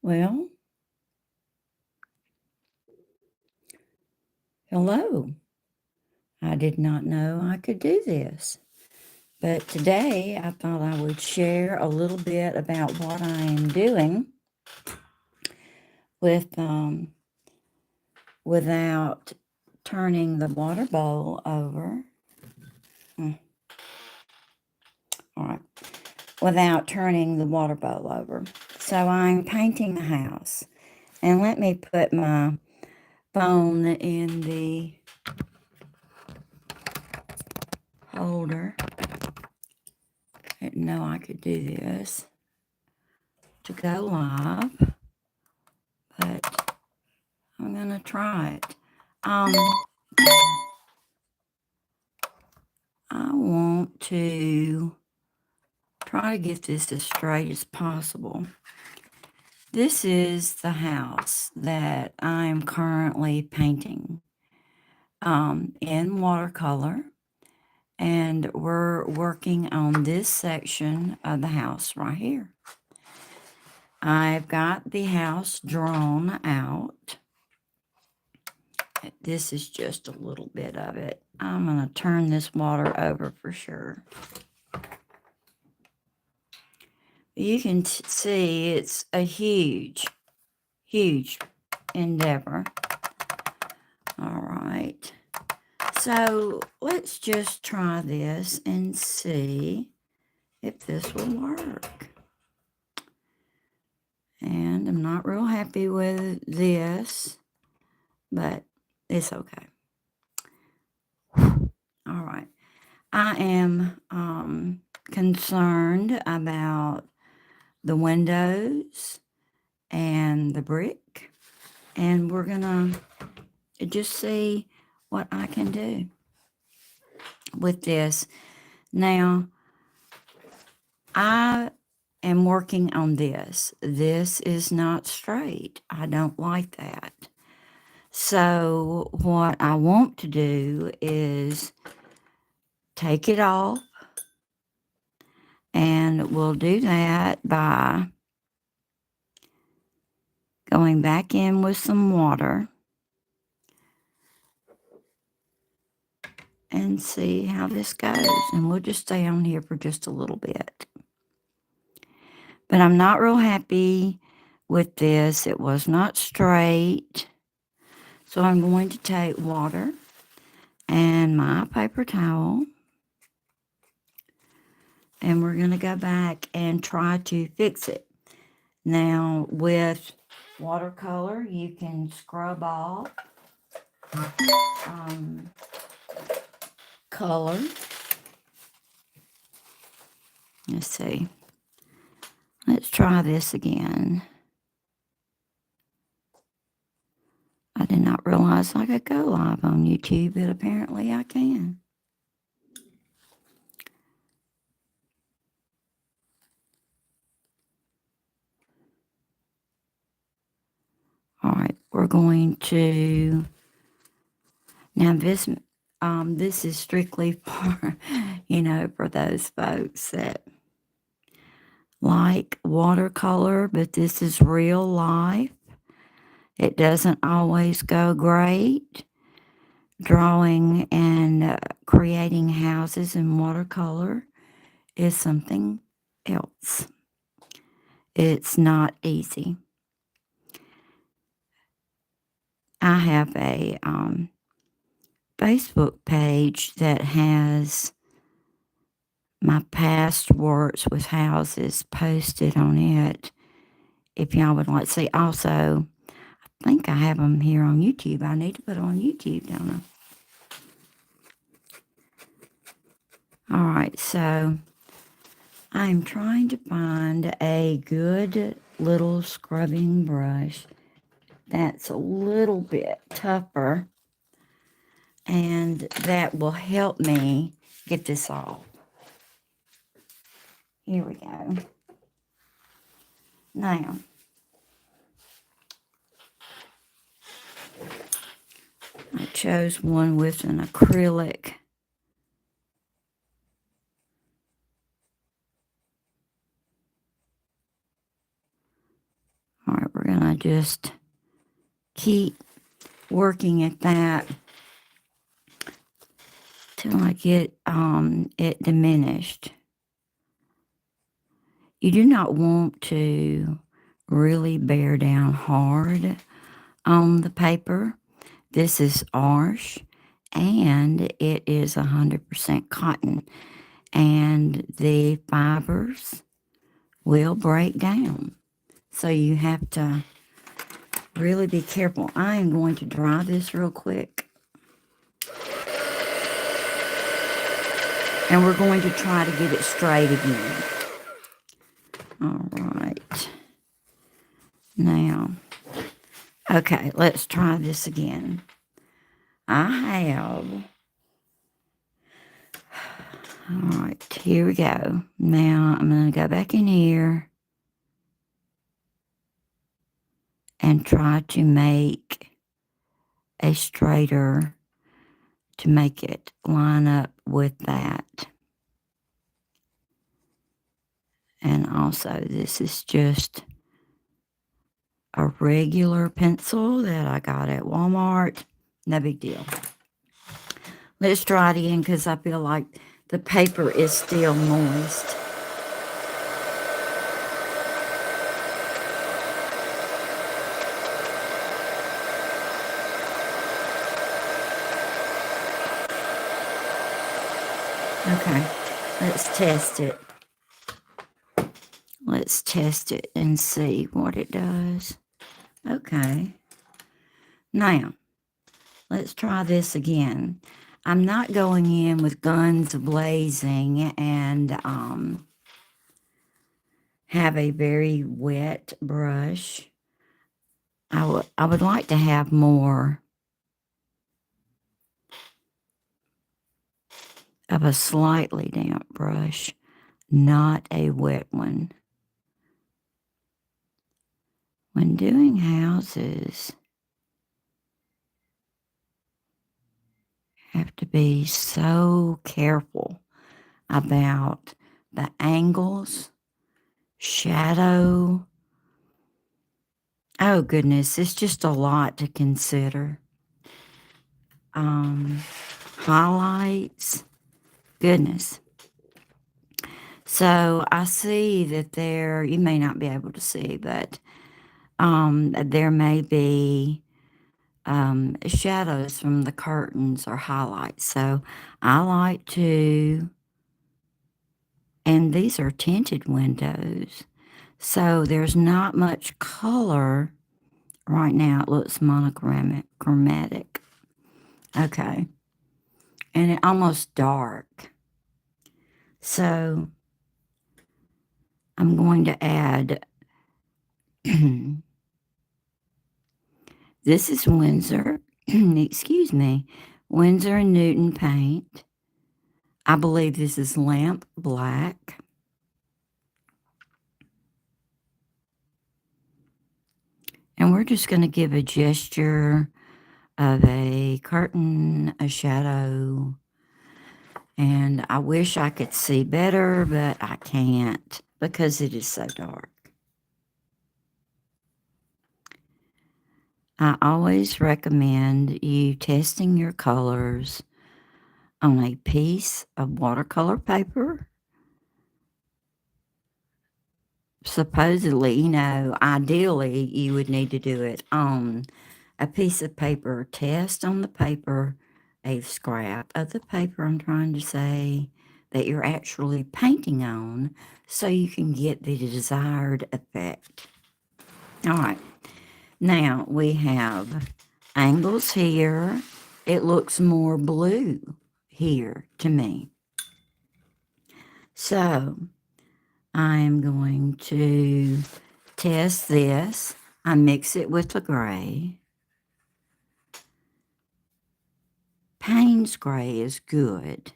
Well, hello. I did not know I could do this. But today I thought I would share a little bit about what I am doing with without turning the water bowl over. All right. Without turning the water bowl over. So I'm painting the house. And let me put my phone in the holder. I didn't know I could do this to go live, but I'm gonna try it. I want to try to get this as straight as possible. This is the house that I'm currently painting in watercolor, and we're working on this section of the house right here. I've got the house drawn out. This is just a little bit of it. I'm going to turn this water over for sure. You can see it's a huge endeavor. All right. So let's just try this and see if this will work. And I'm not real happy with this, but it's okay. All right. I am concerned about the windows and the brick, and we're gonna just see what I can do with this. Now, I am working on this. This is not straight. I don't like that. So what I want to do is take it off, and we'll do that by going back in with some water and see how this goes. And we'll just stay on here for just a little bit. But I'm not real happy with this. It was not straight. So I'm going to take water and my paper towel, and we're going to go back and try to fix it. Now, with watercolor, you can scrub off color. Let's see. Let's try this again. I did not realize I could go live on YouTube, but apparently I can. All right, we're going to, now this is strictly for, for those folks that like watercolor, but this is real life. It doesn't always go great. Drawing and creating houses in watercolor is something else. It's not easy. I have a Facebook page that has my past works with houses posted on it. If y'all would like to see, also, I think I have them here on YouTube. I need to put them on YouTube, don't I? All right, so I'm trying to find a good little scrubbing brush that's a little bit tougher, and that will help me get this off. Here we go. Now, I chose one with an acrylic. All right, we're I just keep working at that till I get it diminished. You do not want to really bear down hard on the paper. This is Arsh, and it is 100% cotton, and the fibers will break down. So you have to really be careful. I am going to dry this real quick. And we're going to try to get it straight again. All right. Now, okay, let's try this again. I have, all right, here we go. Now, I'm going to go back in here and try to make a straighter, to make it line up with that. And also, this is just a regular pencil that I got at Walmart. No big deal. Let's try it again because I feel like the paper is still moist. Okay, let's test it. Let's test it and see what it does. Okay. Now, let's try this again. I'm not going in with guns blazing and have a very wet brush. I would like to have more of a slightly damp brush, not a wet one. When doing houses, you have to be so careful about the angles, shadow. Oh goodness, it's just a lot to consider. Highlights, goodness. So I see that there, you may not be able to see, but there may be shadows from the curtains or highlights. So I like to, and these are tinted windows, so there's not much color right now. It looks monochromatic. Okay. And it almost dark. So I'm going to add, this is Winsor, excuse me, Winsor & Newton paint. I believe this is lamp black. And we're just going to give a gesture of a curtain, a shadow. And I wish I could see better, but I can't because it is so dark. I always recommend you testing your colors on a piece of watercolor paper. Supposedly, ideally, you would need to do it on a piece of paper. Test on the paper, a scrap of the paper, I'm trying to say, that you're actually painting on so you can get the desired effect. All right. Now, we have angles here. It looks more blue here to me. So, I'm going to test this. I mix it with the gray. Payne's gray is good.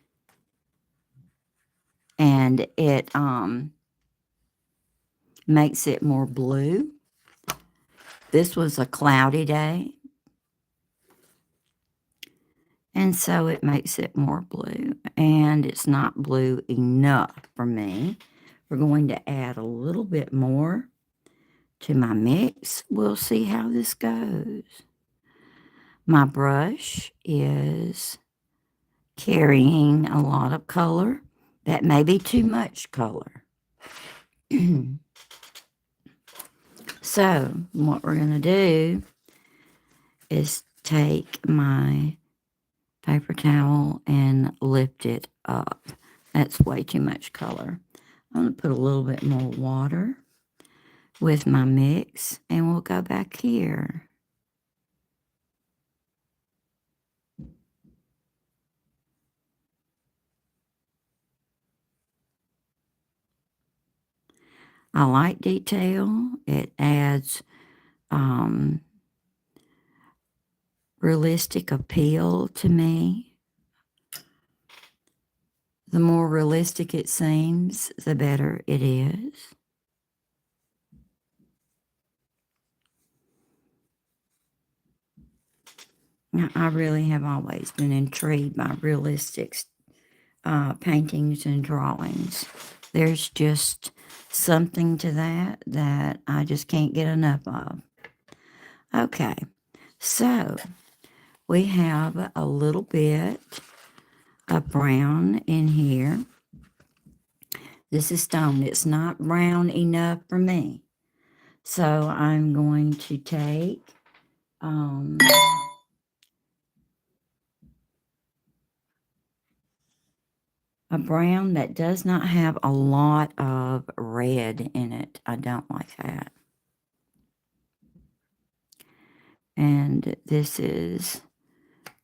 And it makes it more blue. This was a cloudy day. And so it makes it more blue. And it's not blue enough for me. We're going to add a little bit more to my mix. We'll see how this goes. My brush is carrying a lot of color. That may be too much color. So what we're going to do is take my paper towel and lift it up. That's way too much color. I'm going to put a little bit more water with my mix, and we'll go back here. I like detail. It adds realistic appeal to me. The more realistic it seems, the better it is. Now, I really have always been intrigued by realistic paintings and drawings. There's just something to that I just can't get enough of. Okay, so we have a little bit of brown in here. This is stone. It's not brown enough for me. So I'm going to take a brown that does not have a lot of red in it. I don't like that. And this is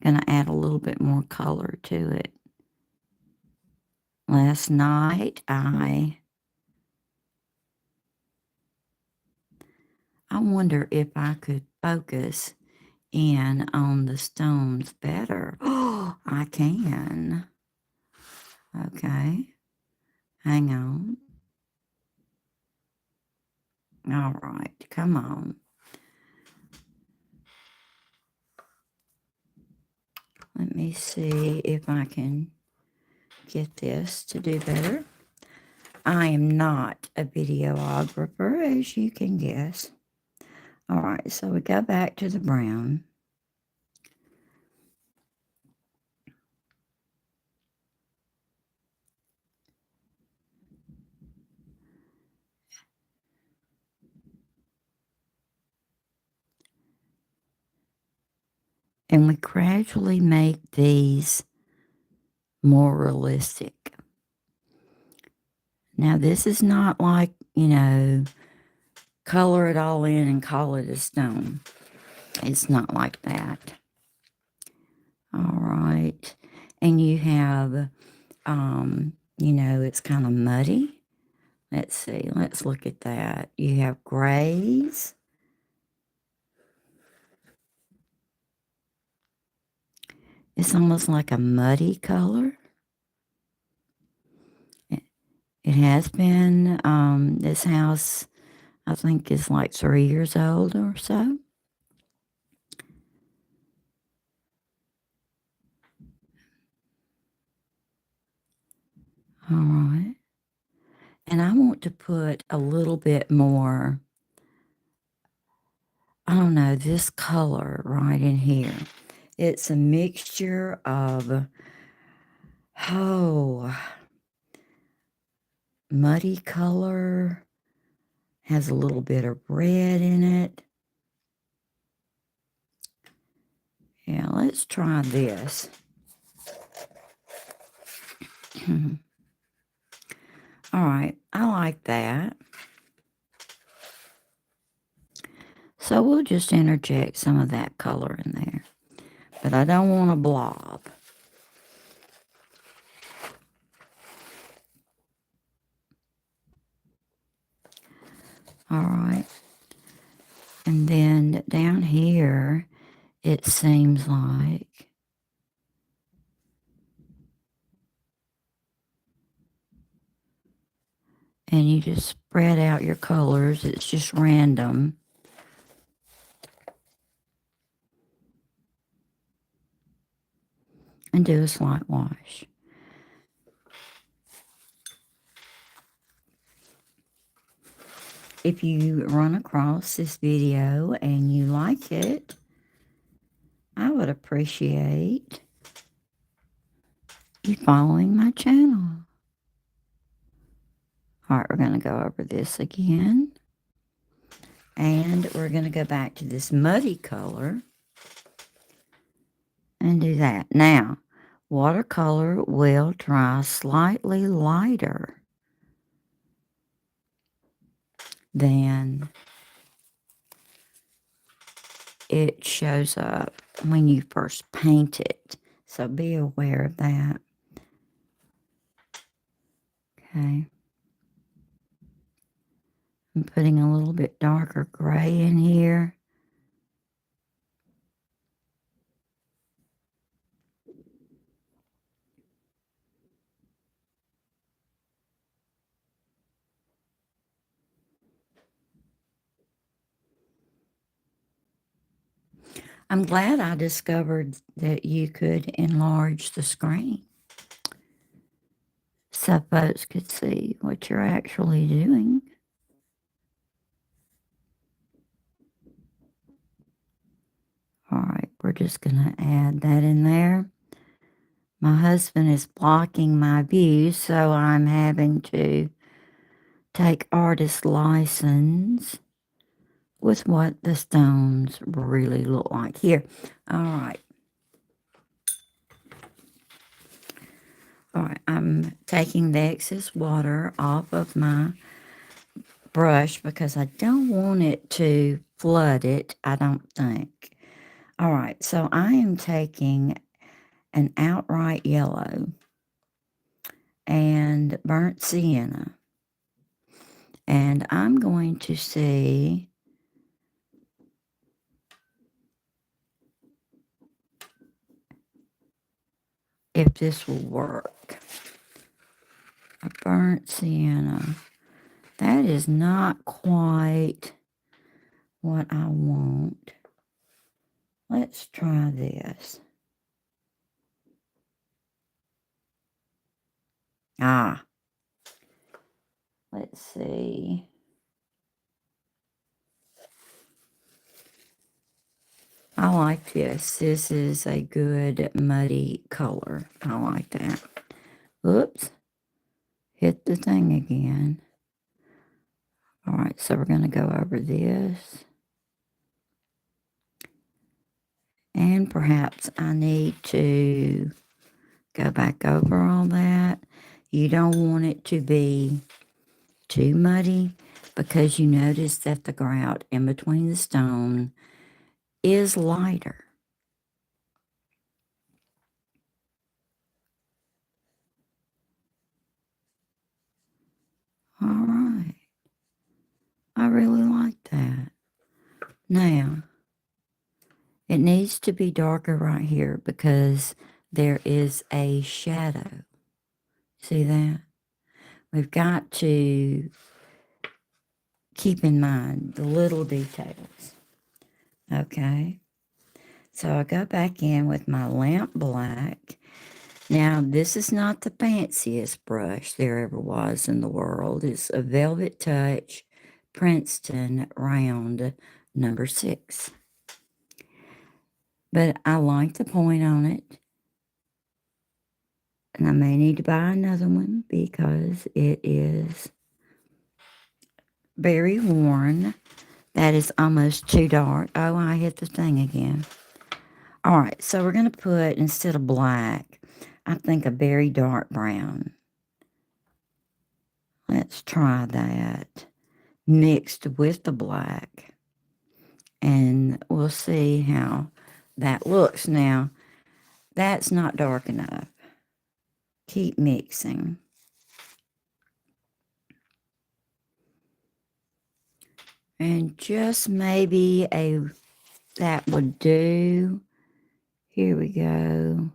going to add a little bit more color to it. Last night, I wonder if I could focus in on the stones better. Oh, I can. Okay. Hang on. All right. Come on. Let me see if I can get this to do better. I am not a videographer, as you can guess. All right, so we go back to the brown. And we gradually make these more realistic. Now, this is not like, color it all in and call it a stone. It's not like that. All right. And you have, it's kind of muddy. Let's see. Let's look at that. You have grays. It's almost like a muddy color. It has been, this house, I think, is like 3 years old or so. All right. And I want to put a little bit more, I don't know, this color right in here. It's a mixture of, muddy color, has a little bit of red in it. Yeah, let's try this. All right, I like that. So we'll just interject some of that color in there. But I don't want a blob. All right. And then down here, it seems like and you just spread out your colors. It's just random. And do a slight wash. if you run across this video and you like it, I would appreciate you following my channel. All right, we're going to go over this again. And we're going to go back to this muddy color and do that. Now, watercolor will dry slightly lighter than it shows up when you first paint it. So be aware of that. Okay. I'm putting a little bit darker gray in here. I'm glad I discovered that you could enlarge the screen so folks could see what you're actually doing. All right, we're just going to add that in there. My husband is blocking my view, so I'm having to take artist license with what the stones really look like here. All right. All right, I'm taking the excess water off of my brush because I don't want it to flood it, I don't think. All right, so I am taking an outright yellow and burnt sienna. And I'm going to see if this will work. A burnt sienna. That is not quite what I want. Let's try this. Let's see. I like this. This is a good muddy color. I like that. Oops. Hit the thing again. All right, so we're going to go over this. And perhaps I need to go back over all that. You don't want it to be too muddy because you notice that the grout in between the stone is lighter. All right. I really like that. Now, it needs to be darker right here because there is a shadow. See that? We've got to keep in mind the little details. Okay. So I go back in with my lamp black. Now, this is not the fanciest brush there ever was in the world. It's a Velvet Touch Princeton Round number 6. But I like the point on it. And I may need to buy another one because it is very worn. That is almost too dark. Oh, I hit the thing again. All right, so we're going to put, instead of black, I think a very dark brown. Let's try that mixed with the black. And we'll see how that looks. Now, that's not dark enough. Keep mixing. And just maybe that would do. Here we go.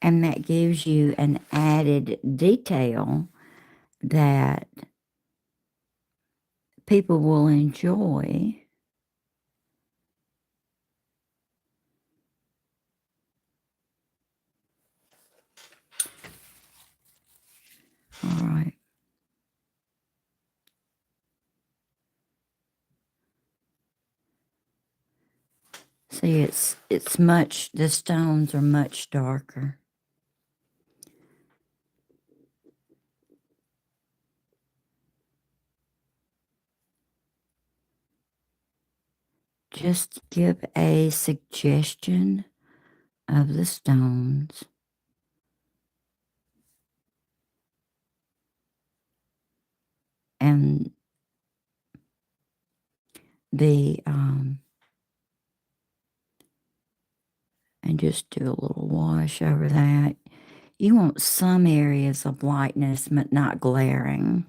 And that gives you an added detail that people will enjoy. See, it's much, the stones are much darker. Just to give a suggestion of the stones. And the, and just do a little wash over that. You want some areas of lightness, but not glaring.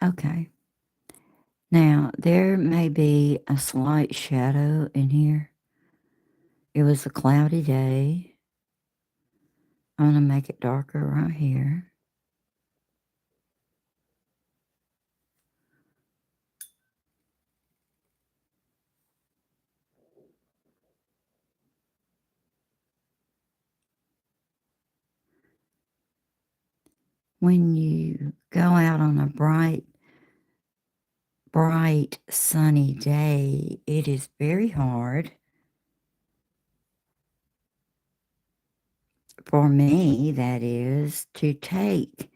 Okay. Now, there may be a slight shadow in here. It was a cloudy day. I'm going to make it darker right here. When you go out on a bright, sunny day, it is very hard for me, that is, to take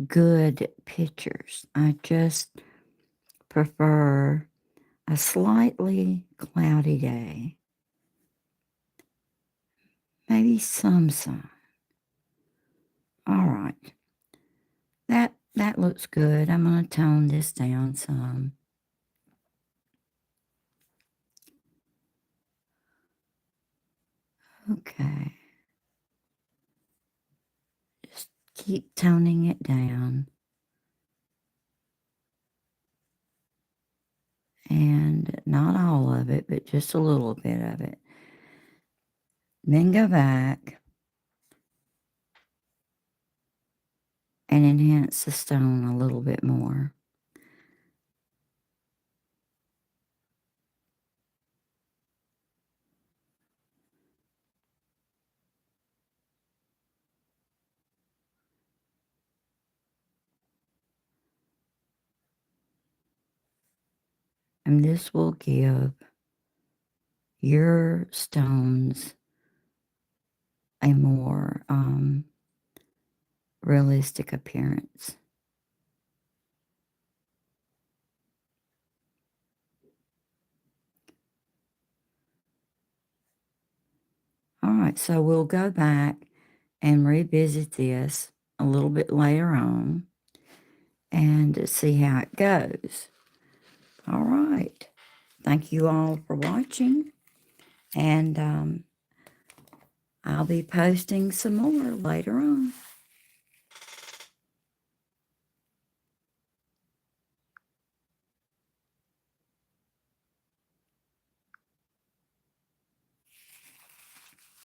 good pictures. I just prefer a slightly cloudy day. Maybe some sun. All right. That looks good. I'm going to tone this down some. Okay. Just keep toning it down. And not all of it, but just a little bit of it. Then go back and enhance the stone a little bit more. And this will give your stones a more realistic appearance. All right, so we'll go back and revisit this a little bit later on and see how it goes. All right. Thank you all for watching, and I'll be posting some more later on.